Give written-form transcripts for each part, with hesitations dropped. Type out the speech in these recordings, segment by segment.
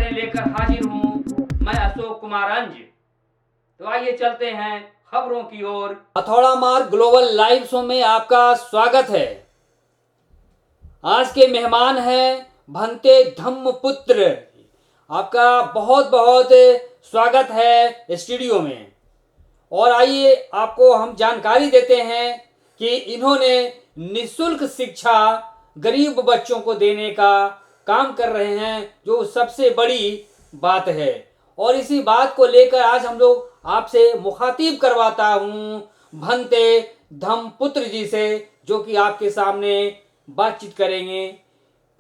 खबरें लेकर हाजिर हूँ मैं अशोक कुमार अंज। तो आइए चलते हैं खबरों की ओर। हथौड़ा मार्ग ग्लोबल लाइव शो में आपका स्वागत है। आज के मेहमान हैं भंते धम्मपुत्र। आपका बहुत बहुत स्वागत है स्टूडियो में। और आइए आपको हम जानकारी देते हैं कि इन्होंने निःशुल्क शिक्षा गरीब बच्चों को देने का काम कर रहे हैं, जो सबसे बड़ी बात है। और इसी बात को लेकर आज हम लोग आपसे मुखातिब करवाता हूँ भंते धम्मपुत्र जी से, जो कि आपके सामने बातचीत करेंगे।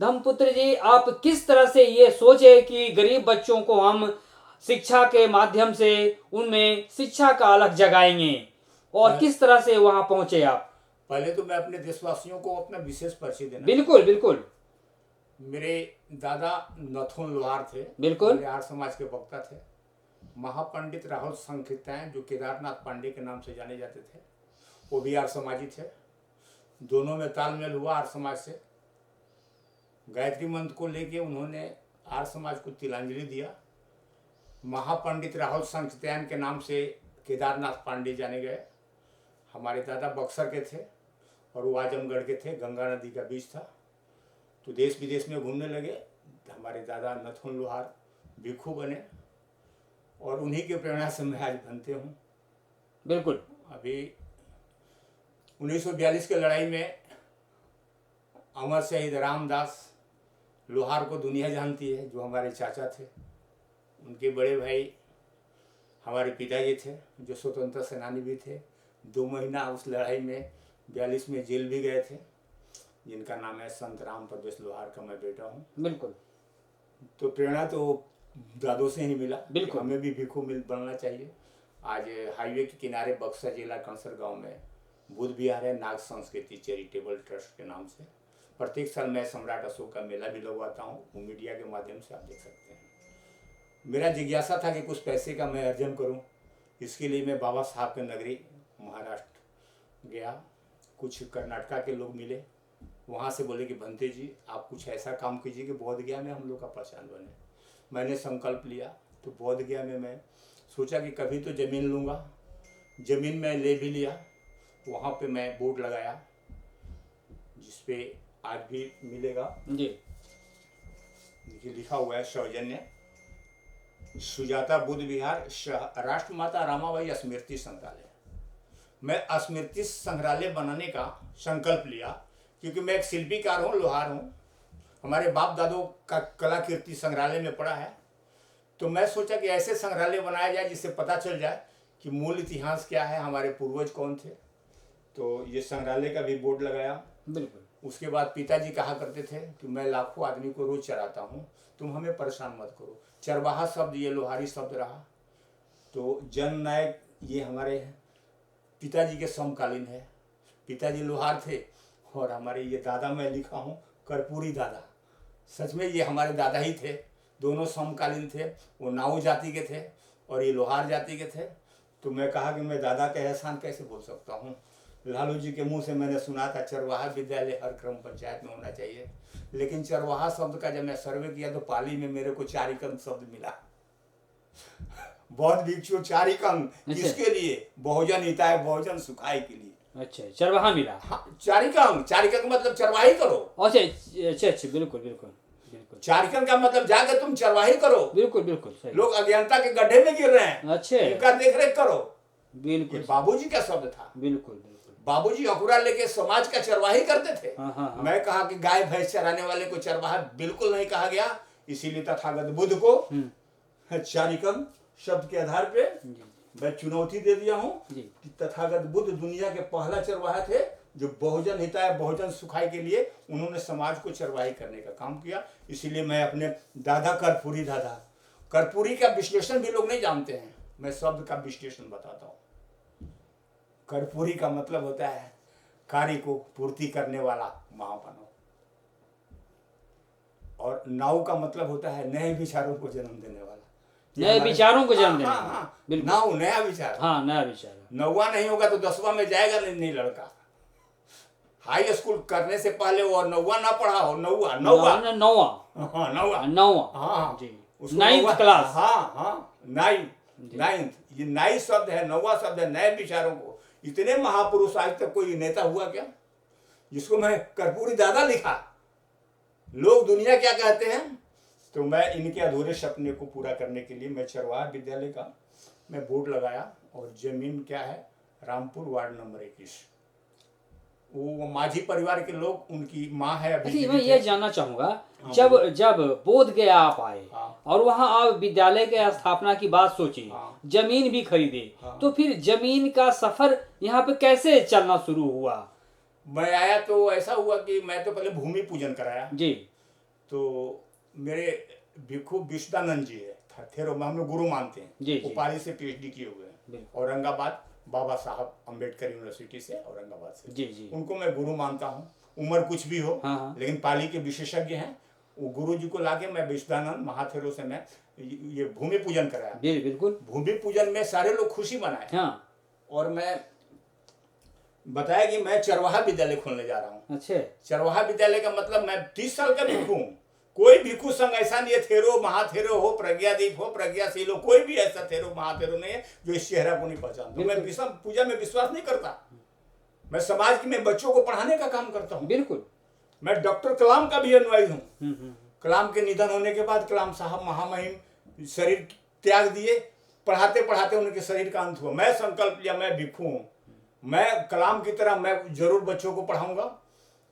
धम्मपुत्र जी, आप किस तरह से ये सोचे कि गरीब बच्चों को हम शिक्षा के माध्यम से उनमें शिक्षा का अलग जगाएंगे, और किस तरह से वहां पहुंचे आप? पहले तो मैं अपने देशवासियों को अपना विशेष परिचय देना। बिल्कुल बिल्कुल। मेरे दादा नथुन लोहार थे। बिल्कुल। आर्य समाज के वक्ता थे। महापंडित राहुल संकीर्तन जो केदारनाथ पांडे के नाम से जाने जाते थे, वो भी आर्य समाजी थे। दोनों में तालमेल हुआ आर्य समाज से। गायत्री मंत्र को लेके उन्होंने आर्य समाज को तिलांजलि दिया। महापंडित राहुल संकीर्तन के नाम से केदारनाथ पांडे जाने गए। हमारे दादा बक्सर के थे और वो आजमगढ़ के थे, गंगा नदी का बीच था। तो देश विदेश में घूमने लगे। हमारे दादा नथुन लोहार भिक्षु बने और उन्हीं के प्रेरणा से मैं आज बनते हूँ। बिल्कुल। अभी 1942 की लड़ाई में अमर शहीद रामदास लोहार को दुनिया जानती है, जो हमारे चाचा थे। उनके बड़े भाई हमारे पिताजी थे, जो स्वतंत्रता सेनानी भी थे। 2 महीना उस लड़ाई में 42 में जेल भी गए थे, जिनका नाम है संत राम प्रवेश लोहार का मैं बेटा हूँ। बिल्कुल। तो प्रेरणा तो दादों से ही मिला। बिल्कुल। हमें भी भिक्षु बनना चाहिए। आज हाईवे के किनारे बक्सर जिला कंसर गांव में बुद्ध विहार है, नाग संस्कृति चैरिटेबल ट्रस्ट के नाम से। प्रत्येक साल मैं सम्राट अशोक का मेला भी लगवाता हूँ, वो मीडिया के माध्यम से आप देख सकते हैं। मेरा जिज्ञासा था कि कुछ पैसे का मैं अर्जन करूँ। इसके लिए मैं बाबा साहब के नगरी महाराष्ट्र गया। कुछ कर्नाटका के लोग मिले, वहाँ से बोले कि भंते जी आप कुछ ऐसा काम कीजिए कि बोध गया में हम लोग का पहचान बने। मैंने संकल्प लिया। तो बोध गया में मैं सोचा कि कभी तो ज़मीन लूँगा। ज़मीन मैं ले भी लिया। वहाँ पे मैं बोर्ड लगाया, जिस पे आज भी मिलेगा जी। देखिए लिखा हुआ है सौजन्य सुजाता बुद्ध विहार राष्ट्रमाता रामाबाई स्मृति संग्रहालय। मैं स्मृति संग्रहालय बनाने का संकल्प लिया, क्योंकि मैं एक शिल्पीकार हूँ, लोहार हूँ। हमारे बाप दादों का कलाकृति संग्रहालय में पड़ा है। तो मैं सोचा कि ऐसे संग्रहालय बनाया जाए जिससे पता चल जाए कि मूल इतिहास क्या है, हमारे पूर्वज कौन थे। तो ये संग्रहालय का भी बोर्ड लगाया। बिल्कुल। उसके बाद पिताजी कहा करते थे कि मैं लाखों आदमी को रोज चराता हूँ, तुम हमें परेशान मत करो। चरवाहा शब्द ये लोहारी शब्द रहा। तो जननायक ये हमारे पिताजी के समकालीन है। पिताजी लोहार थे और हमारे ये दादा मैं लिखा हूँ कर्पूरी दादा। सच में ये हमारे दादा ही थे, दोनों समकालीन थे। वो नाऊ जाति के थे और ये लोहार जाति के थे। तो मैं कहा कि मैं दादा का एहसान कैसे भूल सकता हूँ। लालू जी के मुंह से मैंने सुना था चरवाहा विद्यालय हर ग्राम पंचायत में होना चाहिए, लेकिन चरवाहा शब्द का जब मैं सर्वे किया तो पाली में मेरे को चारिकंग शब्द मिला। बौद्ध भिक्षु चारिकंग किसके लिए? बहुजन हिताय बहुजन सुखाय के लिए। अच्छा, चरवाहा मिला। हाँ, चारिकंग मतलब चरवाही करो। अच्छा अच्छा अच्छा, बिल्कुल बिल्कुल बिल्कुल। चारिकंग का मतलब जाकर तुम चरवाही करो। बिल्कुल बिल्कुल सही। लोग अज्ञानता के गड्ढे में गिर रहे हैं, अच्छे, इनका देख रेख करो। बिल्कुल बाबूजी का शब्द था। बिल्कुल बिल्कुल। बाबूजी अकुरा लेके समाज का चरवाही करते थे। हाँ। मैं कहा कि गाय भैंस चराने वाले को चरवाहा बिल्कुल नहीं कहा गया। इसीलिए तथागत बुद्ध को चारिकंग शब्द के आधार पे मैं चुनौती दे दिया हूँ कि तथागत बुद्ध दुनिया के पहला चरवाहा थे, जो बहुजन हिताय बहुजन सुखाय के लिए उन्होंने समाज को चरवाही करने का काम किया। इसीलिए मैं अपने दादा कर्पूरी का विश्लेषण भी लोग नहीं जानते हैं, मैं शब्द का विश्लेषण बताता हूँ। कर्पूरी का मतलब होता है कार्य को पूर्ति करने वाला महामानव, और नाव का मतलब होता है नए विचारों को जन्म देने वाला। नए विचारों को जन्म देने वाला। हाँ, नाव नया विचार। हाँ, नया विचार। नौवा नहीं होगा तो 10वां में जाएगा नहीं लड़का। हाई स्कूल करने से पहले वो नौवा ना पढ़ा हो, नौवा नौवा। हाँ, नौवा जी। उसको 9th क्लास। हाँ हाँ, नाइन्थ, ये नाई शब्द है, नौवा शब्द है, नए विचारों को। इतने महापुरुष आज तक कोई नेता हुआ क्या जिसको मैं कर्पूरी दादा लिखा? लोग दुनिया क्या कहते हैं? तो मैं इनके अधूरे सपने को पूरा करने के लिए मैं चरवाहा विद्यालय का मैं बोर्ड लगाया। और जमीन क्या है? Rampur ward number 21। वो माझी परिवार के लोग, उनकी माँ है अभी। अच्छा, मैं ये जानना चाहूंगा, जब जब बोध गया आप आए और वहां आप विद्यालय के स्थापना की बात सोची, जमीन भी खरीदे, तो फिर जमीन का सफर यहाँ पे कैसे चलना शुरू हुआ? मैं आया तो ऐसा हुआ कि मैं तो पहले भूमि पूजन कराया जी। तो मेरे भिक्षु विश्वानंद जी है, थेरो में हम लोग गुरु मानते हैं। जी, वो पाली से PhD किए हुए हैं, औरंगाबाद बाबा साहब अम्बेडकर यूनिवर्सिटी से, औरंगाबाद से। जी जी। उनको मैं गुरु मानता हूँ, उम्र कुछ भी हो। हाँ। लेकिन पाली के विशेषज्ञ हैं। वो गुरु जी को लाके मैं विश्वानंद महाथेरो से मैं ये भूमि पूजन कराया। बिल्कुल। भूमि पूजन में सारे लोग खुशी मनाए। हाँ। और मैं बताया कि मैं चरवाहा विद्यालय खोलने जा रहा हूँ। अच्छा। चरवाहा विद्यालय का मतलब मैं 30 साल का भिक्षु हूँ। कोई भिक्षु संघ ऐसा नहीं है, थेरो महाथेरो हो, प्रज्ञादीप हो, प्रज्ञाशील हो, कोई भी ऐसा थेरो महाथेरो नहीं है जो इस चेहरा को नहीं पहचानता। मैं विषम पूजा में विश्वास नहीं करता। मैं समाज की, मैं बच्चों को पढ़ाने का काम करता हूँ। बिल्कुल। मैं डॉक्टर कलाम का भी अनुयायी हूँ। कलाम के निधन होने के बाद कलाम साहब महामहिम शरीर त्याग दिए, पढ़ाते पढ़ाते उनके शरीर का अंत हुआ। मैं संकल्प लिया, मैं भिक्षु हूँ, मैं कलाम की तरह मैं जरूर बच्चों को पढ़ाऊंगा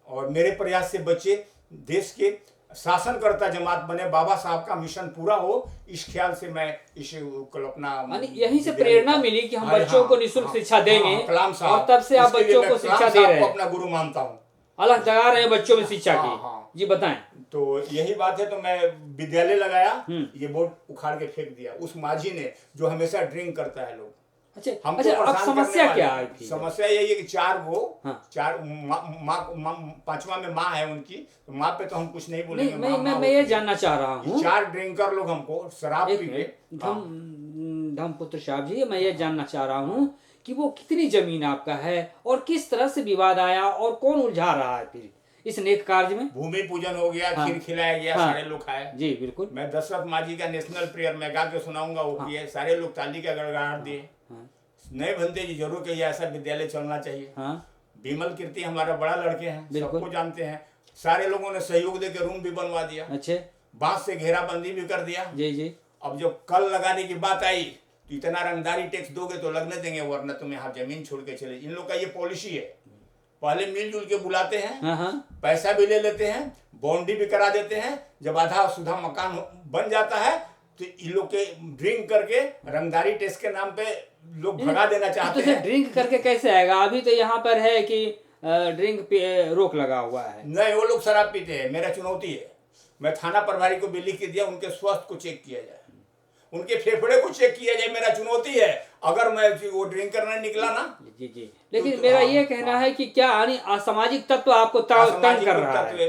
और मेरे प्रयास से बच्चे देश के शासनकर्ता जमात बने, बाबा साहब का मिशन पूरा हो, इस ख्याल से मैं इस कल्पना, यहीं से प्रेरणा मिली कि हम बच्चों को निःशुल्क शिक्षा देंगे। कलाम साहब, और तब से आप बच्चों को शिक्षा दे रहे हैं, अपना गुरु मानता हूँ, अलग जगा रहे हैं बच्चों में शिक्षा की। जी बताएं। तो यही बात है। तो मैं विद्यालय लगाया, ये बोर्ड उखाड़ के फेंक दिया उस माझी ने जो हमेशा ड्रिंक करता है लोग। अच्छा, अब समस्या क्या है? समस्या यही है कि चार पांचवा में माँ है उनकी, तो माँ पे तो हम कुछ नहीं बोलेंगे। मैं ये जानना चाह रहा हूँ, 4 ड्रिंकर लोग हमको शराब पी के। धमपुत्र साहब जी, मैं ये जानना चाह रहा हूँ कि वो कितनी जमीन आपका है और किस तरह से विवाद आया और कौन उलझा रहा है फिर इस नेक कार्य में? भूमि पूजन हो गया, खीर खिलाया गया, सारे लोग खाए। जी बिल्कुल। मैं दशरथ माझी का नेशनल प्रेयर मैं गा के सुनाऊंगा, वो किए, सारे लोग ताली का गड़गड़ाहट दिए। नए बंदे जी जरूर कहिए ऐसा विद्यालय चलना चाहिए। विमल कीर्ति हमारा बड़ा लड़के हैं, सबको जानते हैं। सारे लोगों ने सहयोग देकर रूम भी बनवा दिया, अच्छे बांस से घेराबंदी भी कर दिया। जी जी। अब जब कल लगाने की बात आई तो इतना रंगदारी टैक्स दोगे तो लगने देंगे, वरना तुम यहाँ जमीन छोड़ के चले। इन लोग का ये पॉलिसी है, पहले मिलजुल के बुलाते हैं, पैसा भी ले लेते हैं, बाउंड्री भी करा देते हैं। जब आधा सुधा मकान बन जाता है तो इन लोग के ड्रिंक करके रंगदारी टेस्ट के नाम पे लोग भगा देना चाहते हैं। ड्रिंक करके कैसे आएगा? अभी तो यहाँ पर है कि ड्रिंक पे रोक लगा हुआ है। नहीं, वो लोग शराब पीते हैं। मेरा चुनौती है, मैं थाना प्रभारी को भी लिख के दिया, उनके स्वास्थ्य को चेक किया जाए, उनके फेफड़े को चेक किया जाए। मेरा चुनौती है, अगर मैं वो ड्रिंक करने निकला ना। जी जी। लेकिन मेरा ये कहना है कि क्या असामाजिक तत्व आपको तंग कर रहा है?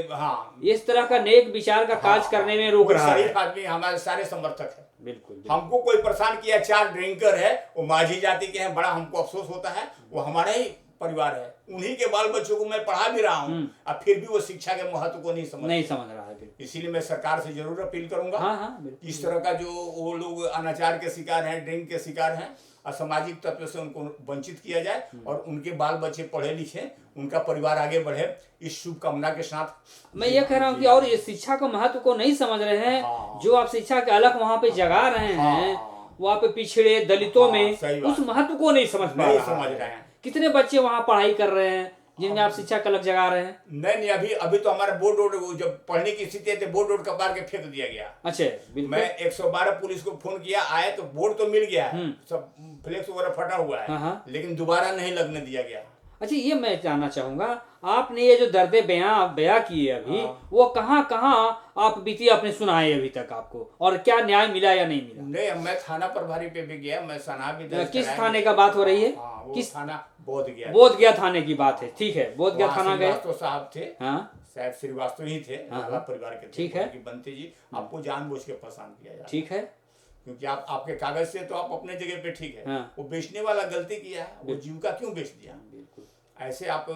इस तरह का नेक विचार का काज करने में रोक रहा है। शरीफ आदमी हमारे सारे समर्थक है। बिल्कुल। हमको कोई परेशान किया, 4 ड्रिंकर है, वो माझी जाति के हैं, बड़ा हमको अफसोस होता है। वो हमारा ही परिवार है, उन्हीं के बाल बच्चों को मैं पढ़ा भी रहा हूँ, अब फिर भी वो शिक्षा के महत्व को नहीं समझ रहा है। इसीलिए मैं सरकार से जरूर अपील करूंगा, इस तरह का जो वो लोग अनाचार के शिकार हैं, ड्रिंक के शिकार हैं, असामाजिक तत्व से उनको वंचित किया जाए और उनके बाल बच्चे पढ़े लिखे, उनका परिवार आगे बढ़े, इस शुभकामना के साथ मैं ये कह रहा हूँ कि और ये शिक्षा का महत्व को नहीं समझ रहे हैं। जो आप शिक्षा के अलग वहाँ पे जगा रहे हैं, वहाँ पे पिछड़े दलितों में उस महत्व को नहीं समझ रहे हैं। कितने बच्चे वहाँ पढ़ाई कर रहे हैं जिनमें आप शिक्षा का अलग जगा रहे हैं? नहीं, अभी तो हमारा बोर्ड जब पढ़ने की स्थिति है तो बोर्ड कबार के फेंक दिया गया। अच्छा, मैं 112 पुलिस को फोन किया, आए तो बोर्ड तो मिल गया है, सब फ्लेक्स वगैरह फटा हुआ है, लेकिन दोबारा नहीं लगने दिया गया। अच्छा, ये मैं जानना चाहूंगा, आपने ये जो दर्दे बयां किए अभी, वो कहाँ आप बीती आपने सुनाए अभी तक आपको, और क्या न्याय मिला या नहीं मिला? नहीं, मैं थाना प्रभारी पे भी गया, मैं सना भी दर्ज किस थाने का बात हो रही है? किस थाना? बोध गया थाने की बात है। ठीक है, बोध गया थाना गए। श्रीवास्तव साहब थे, शायद श्रीवास्तव ही थे, लाला परिवार के थे। ठीक है, बंते जी आपको जानबूझ के परेशान किया जाए। ठीक है, क्योंकि आपके कागज से तो आप अपने जगह पे ठीक है, वो बेचने वाला गलती किया है, वो जीविका क्यों बेच दिया? ऐसे आप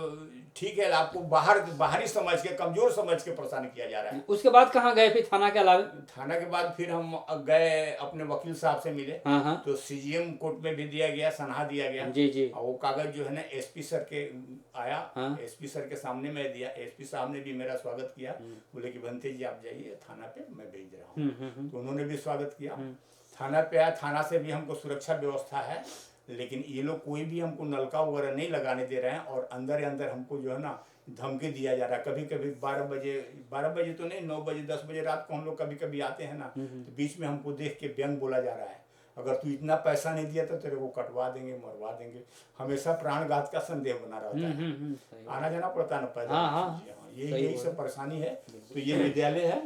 ठीक है, आपको बाहरी समझ के, कमजोर समझ के परेशान किया जा रहा है। उसके बाद कहाँ गए फिर थाना के अलावा? थाना के बाद फिर हम गए अपने वकील साहब से मिले। हाँ हाँ तो सीजीएम कोर्ट में भी दिया गया, सनहा दिया गया। जी जी और वो कागज जो है ना एसपी सर के आया। हाँ। एसपी सर के सामने मैं दिया। एसपी साहब ने भी मेरा स्वागत किया, बोले कि भंते जी आप जाइए थाना पे, मैं भेज रहा हूँ। तो उन्होंने भी स्वागत किया। थाना पे आया, थाना से भी हमको सुरक्षा व्यवस्था है, लेकिन ये लोग कोई भी हमको नलका वगैरह नहीं लगाने दे रहे हैं। और अंदर अंदर हमको जो है ना धमकी दिया जा रहा है। कभी कभी 12 बजे तो नहीं, 9 बजे 10 बजे रात को हम लोग कभी कभी आते हैं ना, तो बीच में हमको देख के व्यंग बोला जा रहा है, अगर तू इतना पैसा नहीं दिया तो तेरे को कटवा देंगे, मरवा देंगे। हमेशा प्राणघात का संदेह बना रहता है। आना जाना पड़ता है ना पैदल। हाँ, यही सब परेशानी है। तो ये विद्यालय है।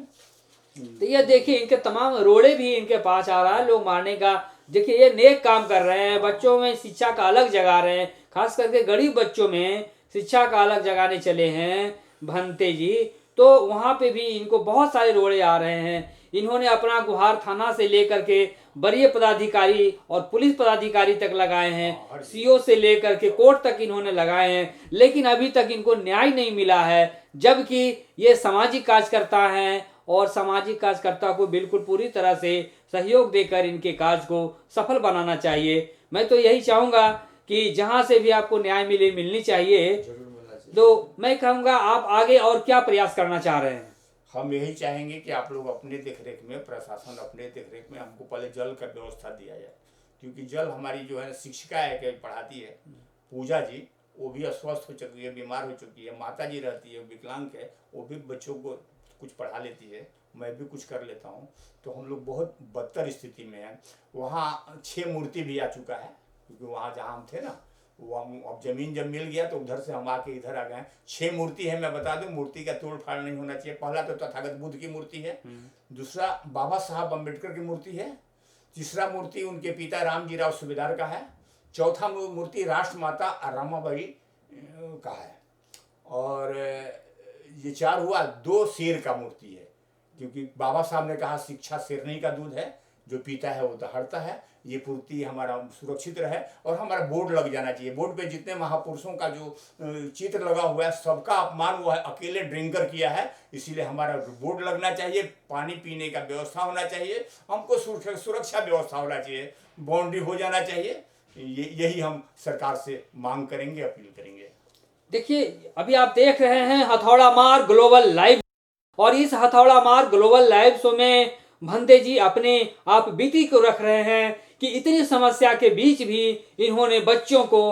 तो ये देखिए इनके तमाम रोड़े भी इनके पास आ रहा है लोग मारने का। देखिए ये नेक काम कर रहे हैं, बच्चों में शिक्षा का अलग जगा रहे हैं, खास करके गरीब बच्चों में शिक्षा का अलग जगाने चले हैं भंते जी। तो वहाँ पे भी इनको बहुत सारे रोड़े आ रहे हैं। इन्होंने अपना गुहार थाना से लेकर के वरीय पदाधिकारी और पुलिस पदाधिकारी तक लगाए हैं, सीओ से लेकर के कोर्ट तक इन्होंने लगाए हैं, लेकिन अभी तक इनको न्याय नहीं मिला है। जबकि ये सामाजिक कार्यकर्ता हैं और सामाजिक कार्यकर्ता को बिल्कुल पूरी तरह से सहयोग देकर इनके कार्य को सफल बनाना चाहिए। मैं तो यही चाहूँगा कि जहाँ से भी आपको न्याय मिलनी चाहिए। तो मैं कहूँगा आप आगे और क्या प्रयास करना चाह रहे हैं? हम यही चाहेंगे कि आप लोग अपने देखरेख में, प्रशासन अपने देखरेख में, हमको पहले जल का व्यवस्था दिया जाए। क्योंकि जल हमारी जो है शिक्षिका है कि पढ़ाती है, पूजा जी, वो भी अस्वस्थ हो चुकी है, बीमार हो चुकी है। माता जी रहती है, विकलांग है, वो भी बच्चों को कुछ पढ़ा लेती है, मैं भी कुछ कर लेता हूँ। तो हम लोग बहुत बदतर स्थिति में हैं। वहाँ 6 मूर्ति भी आ चुका है, क्योंकि वहाँ जहाँ हम थे ना, वो अब जमीन जब मिल गया तो उधर से हम आके इधर आ गए। 6 मूर्ति है। मैं बता दूं, मूर्ति का तोड़ फाड़ नहीं होना चाहिए। पहला तो तथागत बुद्ध की मूर्ति है, दूसरा बाबा साहब अम्बेडकर की मूर्ति है, तीसरा मूर्ति उनके पिता रामजी राव सुबेदार का है, चौथा मूर्ति राष्ट्रमाता रमाबाई का है, और ये 4 हुआ। 2 शेर का मूर्ति है, क्योंकि बाबा साहब ने कहा शिक्षा शेरनी का दूध है, जो पीता है वो दहाड़ता है। ये पूर्ति हमारा सुरक्षित रहे। और हमारा बोर्ड लग जाना चाहिए। बोर्ड पे जितने महापुरुषों का जो चित्र लगा हुआ है, सबका अपमान वो है अकेले ड्रिंकर किया है, इसीलिए हमारा बोर्ड लगना चाहिए। पानी पीने का व्यवस्था होना चाहिए, हमको सुरक्षा व्यवस्था होना चाहिए, बाउंड्री हो जाना चाहिए। यही हम सरकार से मांग करेंगे, अपील करेंगे। देखिए अभी आप देख रहे हैं हथौड़ा मार ग्लोबल लाइव, और इस हथौड़ा मार ग्लोबल लाइव शो में भंते जी अपने आप बीती को रख रहे हैं कि इतनी समस्या के बीच भी इन्होंने बच्चों को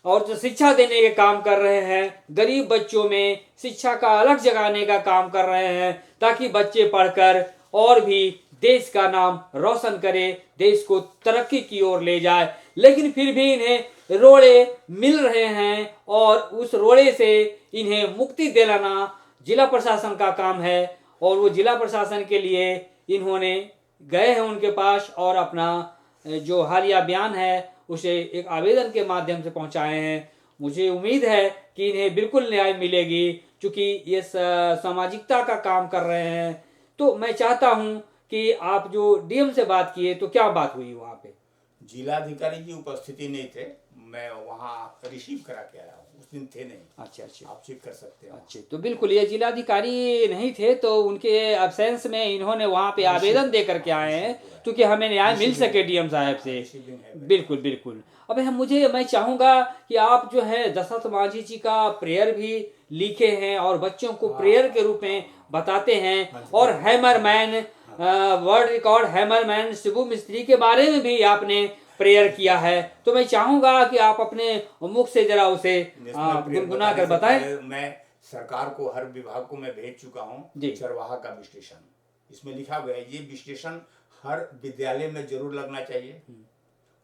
और जो शिक्षा देने के काम कर रहे हैं, गरीब बच्चों में शिक्षा का अलग जगाने का काम कर रहे हैं, ताकि बच्चे पढ़कर और भी देश का नाम रोशन करे, देश को तरक्की की ओर ले जाए। लेकिन फिर भी इन्हें रोड़े मिल रहे हैं, और उस रोड़े से इन्हें मुक्ति दिलाना जिला प्रशासन का काम है। और वो जिला प्रशासन के लिए इन्होंने गए हैं उनके पास, और अपना जो हालिया बयान है उसे एक आवेदन के माध्यम से पहुंचाए हैं। मुझे उम्मीद है कि इन्हें बिल्कुल न्याय मिलेगी, क्योंकि ये सामाजिकता का काम कर रहे हैं। तो मैं चाहता हूं कि आप जो डीएम से बात किए, तो क्या बात हुई वहाँ पे? जिलाधिकारी जी उपस्थिति नहीं थे, मैं वहाँ रिसीव करा के आया हूँ, उस दिन थे नहीं। अच्छा, आप चेक कर सकते हैं। अच्छा, तो बिल्कुल ये जिलाधिकारी नहीं थे, तो उनके एब्सेंस में इन्होंने वहाँ पे आवेदन दे करके आए हैं, क्योंकि हमें न्याय मिल सके डीएम साहब से। बिल्कुल बिल्कुल। अब मैं चाहूँगा कि आप जो है दशरथ मांझी जी का प्रेयर भी लिखे हैं, और बच्चों को प्रेयर के रूप में बताते हैं। और hammerman world record hammerman Shibu मिस्त्री के बारे में भी आपने प्रेयर किया है। तो मैं चाहूंगा कि आप अपने मुख से जरा उसे गुनगुना कर बताएं। मैं सरकार को, हर विभाग को मैं भेज चुका हूँ चरवाहा का विश्लेषण। इसमें लिखा गया है, ये विश्लेषण हर विद्यालय में जरूर लगना चाहिए,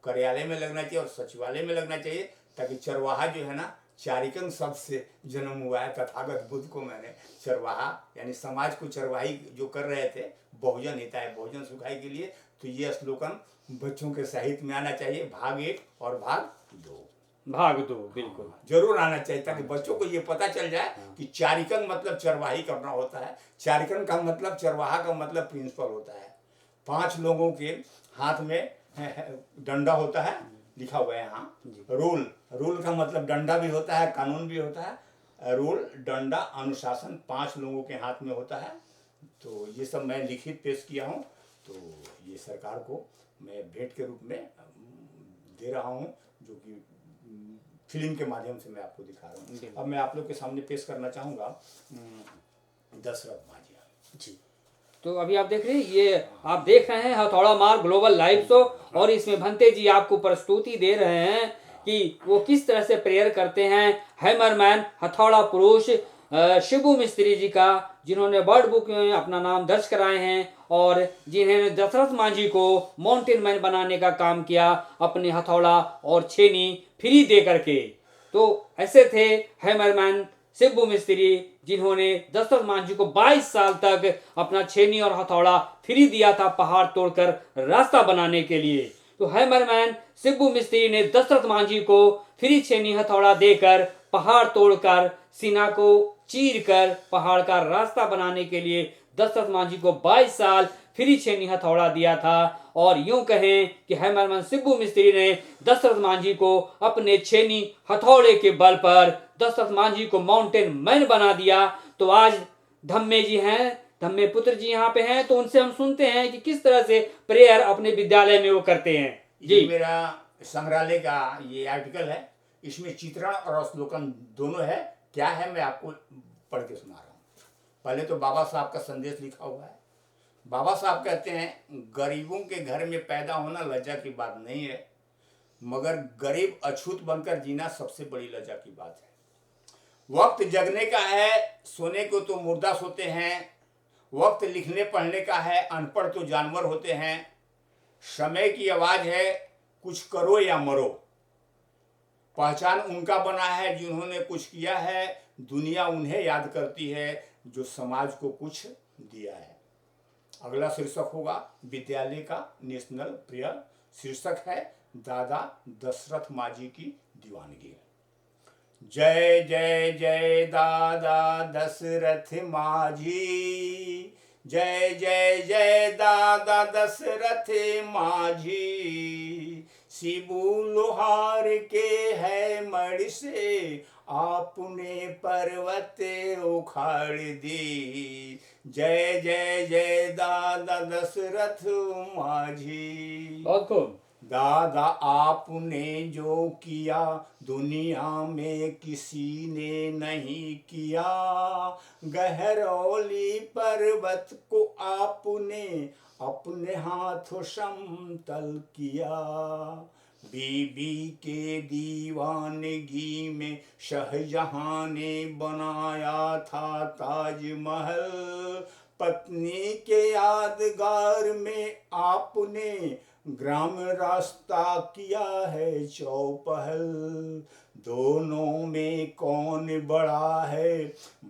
कार्यालय में लगना चाहिए और सचिवालय में लगना चाहिए, ताकि चरवाहा जो है ना, चारिकन शब्द से जन्म हुआ है। तथागत बुद्ध को मैंने चरवाहा यानी समाज को चरवाही जो कर रहे थे, बहुजन हिताय बहुजन सुखाय के लिए, तो ये श्लोकन बच्चों के साहित्य में आना चाहिए। भाग 1 और भाग 2 बिल्कुल जरूर आना चाहिए, ताकि बच्चों को ये पता चल जाए कि चारिकन मतलब चरवाही करना होता है। चारिकन का मतलब, चरवाहा का मतलब प्रिंसिपल होता है। 5 लोगों के हाथ में डंडा होता है, लिखा हुआ है यहाँ। जी। रूल, रूल का मतलब डंडा भी होता है, कानून भी होता है। रूल, डंडा, अनुशासन 5 लोगों के हाथ में होता है। तो ये सब मैं लिखित पेश किया हूँ। तो ये सरकार को मैं भेंट के रूप में दे रहा हूँ, जो कि फिल्म के माध्यम से मैं आपको दिखा रहा हूँ। अब मैं आप लोग के सामने पेश करना चाहूँगा दशरथ माझी जी। तो अभी आप देख रहे हैं, ये आप देख रहे हैं हथौड़ा मार ग्लोबल लाइव शो, और इसमें भंते जी आपको प्रस्तुति दे रहे हैं कि वो किस तरह से प्रेयर करते हैं हैमरमैन हथौड़ा पुरुष शिबू मिस्त्री जी का, जिन्होंने वर्ल्ड बुक में अपना नाम दर्ज कराए हैं और जिन्होंने दशरथ माझी को माउंटेन मैन बनाने का काम किया अपने हथौड़ा और छेनी फ्री दे करके। तो ऐसे थे हैमरमैन शिबू मिस्त्री, जिन्होंने दशरथ माझी को 22 साल तक अपना छेनी और हथौड़ा फ्री दिया था पहाड़ तोड़कर रास्ता बनाने के लिए। तो हैमरमैन शिबू मिस्त्री ने दशरथ माझी को फ्री छेनी हथौड़ा देकर पहाड़ तोड़कर सीना को चीर कर पहाड़ का रास्ता बनाने के लिए दशरथ माझी को 22 साल फ्री छेनी हथौड़ा दिया था। और यूं कहें कि हैमरमैन शिबू मिस्त्री ने दशरथ माझी को अपने छेनी हथौड़े के बल पर दशरथ माझी को माउंटेन मैन बना दिया। तो आज धम्मे जी हैं, धम्मे पुत्र जी यहाँ पे हैं, तो उनसे हम सुनते हैं कि किस तरह से प्रेयर अपने विद्यालय में वो करते हैं। ये मेरा संग्रहालय का ये आर्टिकल है, इसमें चित्रण और श्लोकन दोनों है। क्या है मैं आपको पढ़ के सुना रहा हूँ। पहले तो बाबा साहब का संदेश लिखा हुआ है। बाबा साहब कहते हैं, गरीबों के घर में पैदा होना लज्जा की बात नहीं है, मगर गरीब अछूत बनकर जीना सबसे बड़ी लज्जा की बात है। वक्त जगने का है, सोने को तो मुर्दा सोते हैं। वक्त लिखने पढ़ने का है, अनपढ़ तो जानवर होते हैं। समय की आवाज है, कुछ करो या मरो। पहचान उनका बना है जिन्होंने कुछ किया है। दुनिया उन्हें याद करती है जो समाज को कुछ दिया है। अगला शीर्षक होगा विद्यालय का नेशनल प्रेयर। शीर्षक है दादा दशरथ माझी की दीवानगी। जय जय जय दादा दशरथ माझी, जय जय जय दादा दशरथ माझी। शिबू लोहार के है मड़ से आपने पर्वत उखाड़ दी। जय जय जय दादा दशरथ माझी। बहुत खूब। दादा आपने जो किया दुनिया में किसी ने नहीं किया। गहरौली पर्वत को आपने अपने हाथों समतल किया। बीबी के दीवानगी में शाहजहां ने बनाया था ताजमहल। पत्नी के यादगार में आपने ग्राम रास्ता किया है चौपहल। दोनों में कौन बड़ा है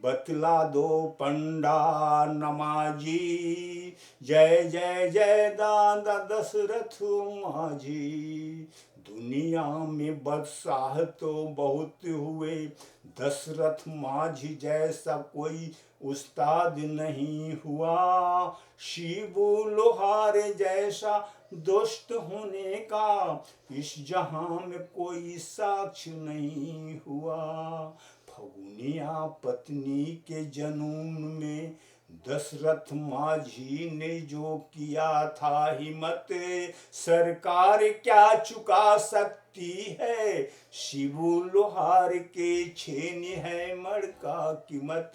बतला दो पंडा नमाजी। जय जय जय दादा दशरथ माझी। दुनिया में बादशाह तो बहुत हुए, दशरथ माझी जैसा कोई उस्ताद नहीं हुआ। शिबू लोहार जैसा दोस्त होने का इस जहां में कोई साक्ष्य नहीं हुआ। फगुनिया पत्नी के जनून में दशरथ माझी ने जो किया था हिम्मत, सरकार क्या चुका सकती है। शिबू लोहार के छेनी है मड़ का कीमत।